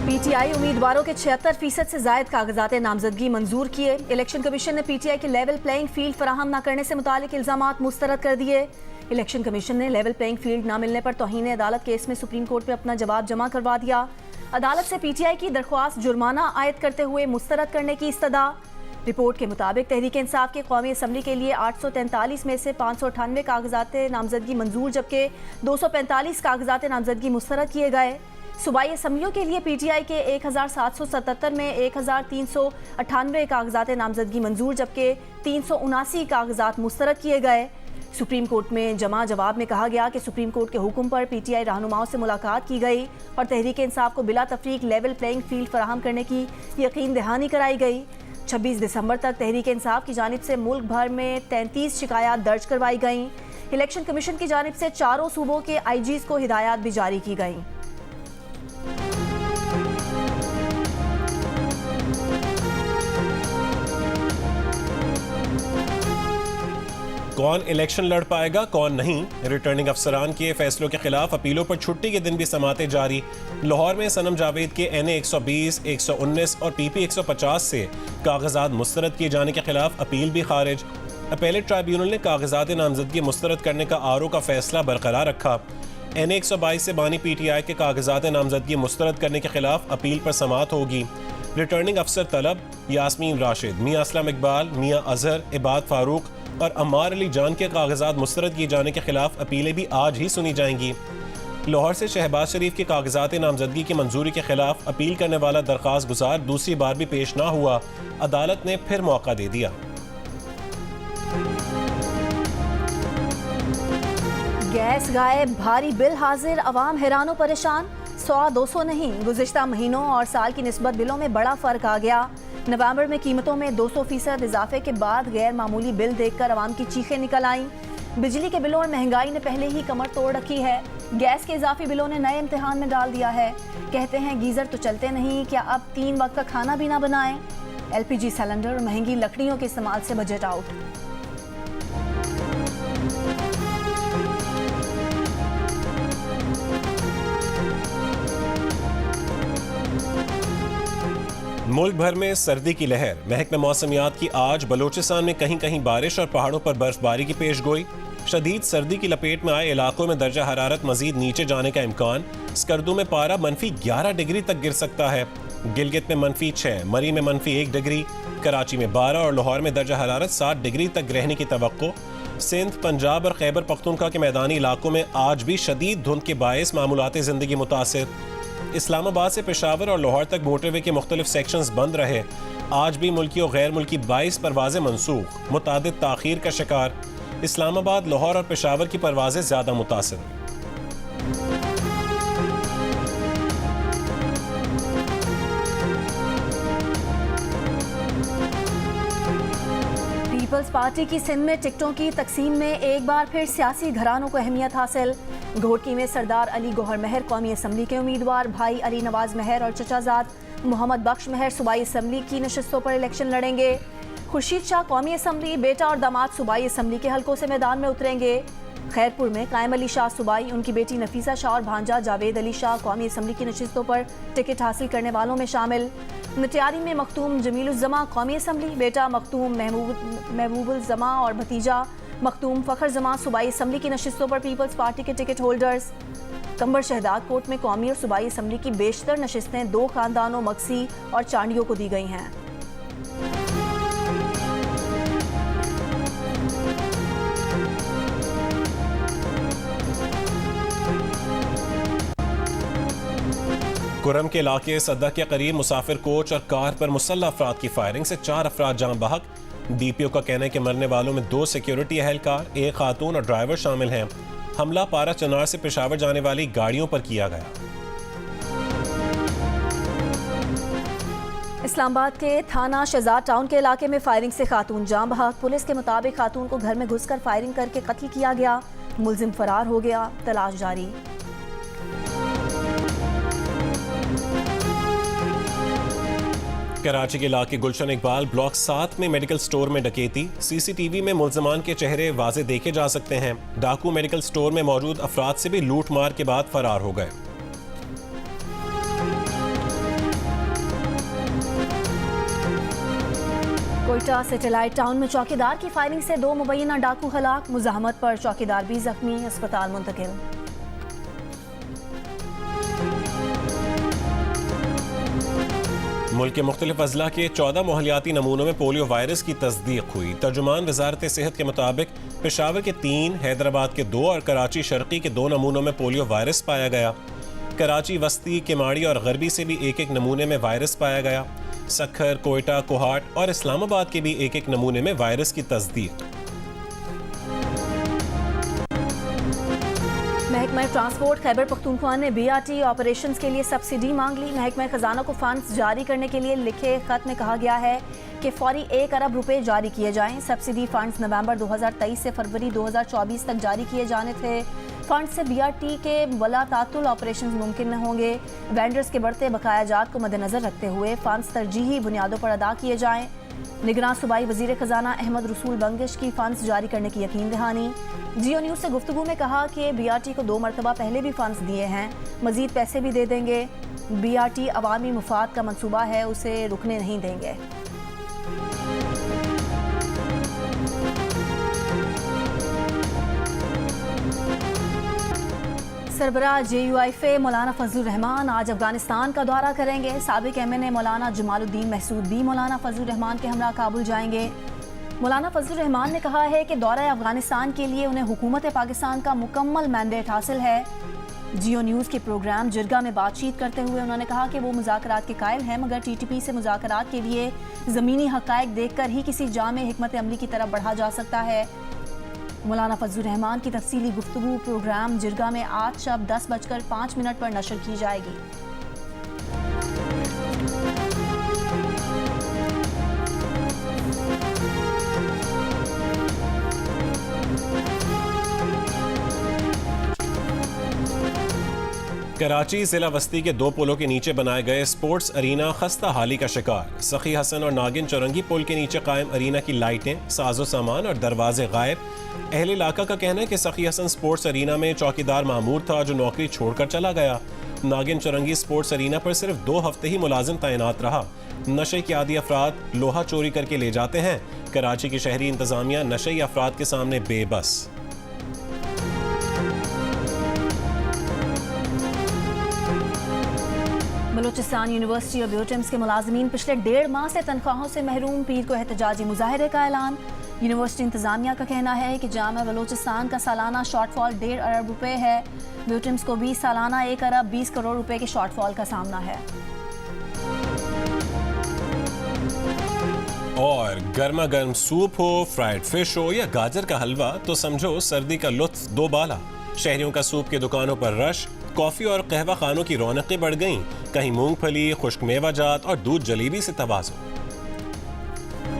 PTI उम्मीदवारों के 76% से जायद कागजात नामजदगी मंजूर किए। इलेक्शन कमीशन ने पीटीआई के लेवल प्लेइंग फील्ड फराहम न करने से मुतालिक इल्जामात मुस्तरद कर दिए। इलेक्शन कमीशन ने लेवल प्लेइंग फील्ड न मिलने पर तौहीन अदालत केस में सुप्रीम कोर्ट में अपना जवाब जमा करवा दिया। अदालत से पीटीआई की दरख्वास्त जुर्माना आयद करते हुए मुस्तरद करने की इस्तदा। रिपोर्ट के मुताबिक तहरीक इंसाफ के कौमी असम्बली के लिए 843 में से 598 कागजात नामजदगी मंजूर, जबकि 245 कागजात नामजदगी मुस्तरद किए गए। सूबाई असम्बलियों के लिए पीटीआई के 1777 में 1398 कागजात नामजदगी मंजूर, जबकि 379 कागजात मुस्तरद किए गए। सुप्रीम कोर्ट में जमा जवाब में कहा गया कि सुप्रीम कोर्ट के हुक्म पर पीटीआई रहनुमाओं से मुलाकात की गई और तहरीक इंसाफ को बिला तफरीक लेवल प्लेइंग फील्ड फराहम करने की यकीन दहानी कराई गई। 26 दिसंबर तक तहरीक इंसाफ की जानिब से मुल्क भर में 33 शिकायत दर्ज करवाई गईं। इलेक्शन कमीशन की जानिब से चारों सूबों के आईजीज को हिदायत भी जारी की गईं। कौन इलेक्शन लड़ पाएगा कौन नहीं, रिटर्निंग अफसरान के फैसलों के खिलाफ अपीलों पर छुट्टी के दिन भी समातें जारी। लाहौर में सनम जावेद के NA 120, 119 और PP 150 से कागजात मुस्तरद किए जाने के खिलाफ अपील भी खारिज। अपेलेट ट्राइब्यूनल ने कागजात नामजदगी मुस्तरद करने का आरओ का फैसला बरकरार रखा। NA 122 से बानी PTI के कागजात नामजदगी मुस्तरद करने के खिलाफ अपील पर समात होगी। रिटर्निंग अफसर तलब यास्मीन राशिद, मियां असलम इकबाल, मियां अजहर, इबाद फारूक और अम्मार अली जान के कागजात मुस्तरद किए जाने के खिलाफ अपीलें भी आज ही सुनी जाएंगी। लाहौर से शहबाज शरीफ के कागजात नामजदगी की मंजूरी के खिलाफ अपील करने वाला दरख्वास्त गुजार दूसरी बार भी पेश ना हुआ। अदालत ने फिर मौका दे दिया। गैस गायब, भारी बिल हाजिर, अवाम हैरान व परेशान। 100-200 नहीं, गुज़िश्ता महीनों और साल की निस्बत बिलों में बड़ा फ़र्क आ गया। नवंबर में कीमतों में 200% इजाफे के बाद गैर मामूली बिल देखकर अवाम की चीखें निकल आईं। बिजली के बिलों और महंगाई ने पहले ही कमर तोड़ रखी है। गैस के इजाफी बिलों ने नए इम्तिहान में डाल दिया है। कहते हैं गीजर तो चलते नहीं, क्या अब 3 वक्त का खाना भी ना बनाएं? LPG सिलेंडर और महंगी लकड़ियों के इस्तेमाल से बजट आउट। मुल्क भर में सर्दी की लहर। महकमे मौसमियात की आज बलोचिस्तान में कहीं कहीं बारिश और पहाड़ों पर बर्फबारी की पेश गोई। शदीद सर्दी की लपेट में आए इलाकों में दर्जा हरारत मजीद नीचे जाने का इम्कान। स्कर्दू में पारा -11 डिग्री तक गिर सकता है। गिलगित में -6, मरी में -1 डिग्री, कराची में 12 और लाहौर में दर्जा हरारत 7 डिग्री तक रहने की तवक्को। सिंध, पंजाब और खैबर पख्तूनख्वा के मैदानी इलाकों में आज भी शदीद धुंध के बायस मामूलात ज़िंदगी मुतासिर। इस्लामाबाद से पेशावर और लाहौर तक मोटरवे के मुख्तलिफ सेक्शंस बंद रहे। आज भी मुल्की और गैर मुल्की 22 परवाजें मनसूख, मुतादिद ताखीर का शिकार। इस्लामाबाद, लाहौर और पेशावर की परवाजें ज़्यादा मुतासिर। पीपल्स पार्टी की सिंध में टिकटों की तकसीम में एक बार फिर सियासी घरानों को अहमियत हासिल। घोटकी में सरदार अली गौहर महर कौमी असम्बली के उम्मीदवार, भाई अली नवाज महर और चचाजाद मोहम्मद बख्श महर सूबाई असम्बली की नशिस्तों पर इलेक्शन लड़ेंगे। खुर्शीद शाह कौमी असम्बली, बेटा और दामाद सूबाई असम्बली के हलकों से मैदान में उतरेंगे। खैरपुर में कायम अली शाह सूबाई, उनकी बेटी नफीसा शाह और भांजा जावेद अली शाह कौमी असम्बली की नशिस्तों पर टिकट हासिल करने वालों में शामिल। नटियारी में मखतूम जमीलुज़्ज़मा कौमी असम्बली, बेटा मखतूम महबूबुल-ज़मा और भतीजा मखतूम फ़खर ज़मा सूबाई असम्बली की नशिस्तों पर पीपल्स पार्टी के टिकट होल्डर्स। कंबर शहदाद कोट में कौमी और सूबाई असम्बली की बेशतर नशिस्तें 2 खानदानों मक्सी और चांडियों को दी गई हैं। कुरम के इलाके सद्दा के करीब मुसाफिर कोच और कार पर मुसल्लह अफराद की फायरिंग से 4 अफराद जान बहक। DPO का कहना है कि मरने वालों में 2 सिक्योरिटी एहलकार, 1 खातून और ड्राइवर शामिल हैं। हमला पारा चनार से पेशावर जाने वाली गाड़ियों पर किया गया। इस्लामाबाद के थाना शहजाद टाउन के इलाके में फायरिंग से खातून जान बहक। पुलिस के मुताबिक खातून को घर में घुसकर फायरिंग करके कत्ल किया गया। मुलजिम फरार हो गया, तलाश जारी। कराची के इलाके गुलशन इकबाल ब्लॉक 7 में मेडिकल स्टोर में डकैती। CCTV में मुल्ज़मान के चेहरे वाज़े देखे जा सकते हैं। डाकू मेडिकल स्टोर में मौजूद अफराद से भी लूट मार के बाद फरार हो गए। कोयटा सैटेलाइट टाउन में चौकीदार की फायरिंग से 2 मुबैना डाकू हलाक, मुजाहमत पर चौकीदार भी जख्मी, अस्पताल मुंतकिल। मुल्क के मुख्तलिफ अजला के 14 मोहलियाती नमूनों में पोलियो वायरस की तस्दीक हुई। तर्जुमान वजारत सेहत के मुताबिक पेशावर के 3, हैदराबाद के 2 और कराची शर्की के 2 नमूनों में पोलियो वायरस पाया गया। कराची, वस्ती, किमाड़ी और गरबी से भी एक नमूने में वायरस पाया गया। सखर, कोयटा, कोहाट और इस्लामाबाद के भी एक नमूने में वायरस की तस्दीक। महकमा ट्रांसपोर्ट खैबर पख्तूनख्वा ने BRT ऑपरेशंस के लिए सब्सिडी मांग ली। महकमा खजाना को फंड्स जारी करने के लिए लिखे खत में कहा गया है कि फौरी 1 अरब रुपए जारी किए जाएं। सब्सिडी फंड्स नवंबर 2023 से फरवरी 2024 तक जारी किए जाने थे। फंड से BRT के बला तातुल ऑपरेशंस मुमकिन न होंगे। वेंडर्स के बढ़ते बकाया जात को मद्देनजर रखते हुए फंड्स तरजीही बुनियादों पर अदा किए जाएं। निगरान सूबाई वजीर खजाना अहमद रसूल बंगिश की फंड्स जारी करने की यकीन दहानी। जियो न्यूज़ से गुफ्तगू में कहा कि BRT को 2 मरतबा पहले भी फंड्स दिए हैं, मजीद पैसे भी दे देंगे। BRT अवामी मुफाद का मंसूबा है, उसे रुकने नहीं देंगे। सरबराह JUIFA मौलाना फजलुर रहमान आज अफगानिस्तान का दौरा करेंगे। साबिक MNA मौलाना जमालुद्दीन महसूद भी मौलाना फजलुर रहमान के हमरा काबुल जाएंगे। मौलाना फजलुर रहमान ने कहा है कि दौरा अफगानिस्तान के लिए उन्हें हुकूमत पाकिस्तान का मुकम्मल मैंडेट हासिल है। जियो न्यूज़ के प्रोग्राम जिरगा में बातचीत करते हुए उन्होंने कहा कि वो मुज़ाकरात के कायल हैं, मगर TTP से मुज़ाकरात के लिए ज़मीनी हक़ाइक़ देखकर ही किसी जामे हिकमत अमली की तरफ बढ़ा जा सकता है। मौलाना फजलुर रहमान की तफसीली गुफ्तगू प्रोग्राम जिरगा में आज शब 10:05 पर नशर की जाएगी। कराची जिला वस्ती के 2 पुलों के नीचे बनाए गए स्पोर्ट्स अरीना खस्ता हाली का शिकार। सखी हसन और नागिन चौरंगी पुल के नीचे कायम अरीना की लाइटें, साजो सामान और दरवाजे गायब। अहले इलाका का कहना है कि सखी हसन स्पोर्ट्स अरीना में चौकीदार मामूर था जो नौकरी छोड़कर चला गया। नागिन चौरंगी स्पोर्ट्स अरीना पर सिर्फ 2 हफ्ते ही मुलाजिम तैनात रहा। नशे के आदी अफराद लोहा चोरी करके ले जाते हैं। कराची की शहरी इंतजामिया नशे अफराद के सामने बेबस। बलूचिस्तान यूनिवर्सिटी और ब्यूटेम्स के मुलाजमीन पिछले 1.5 माह से तनख्वाहों से महरूम। पीर को एहतजाजी मुजाहरे का ऐलान। यूनिवर्सिटी इंतजामिया का कहना है कि जामा बलूचिस्तान का सालाना शॉर्टफॉल 1.5 अरब रुपए है। ब्यूटेम्स को भी सालाना 1 अरब 20 करोड़ रुपए के शॉर्टफॉल का सामना है। और गर्मा गर्म सूप हो, फ्राइड फिश हो या गाजर का हलवा, तो समझो सर्दी का लुत्फ दो बाला। शहरियों का सूप की दुकानों पर रश, कॉफी और कहवा खानों की रौनकें बढ़ गईं। कहीं मूंगफली, खुश्क मेवा जात और दूध जलेबी से तवाज़ुन।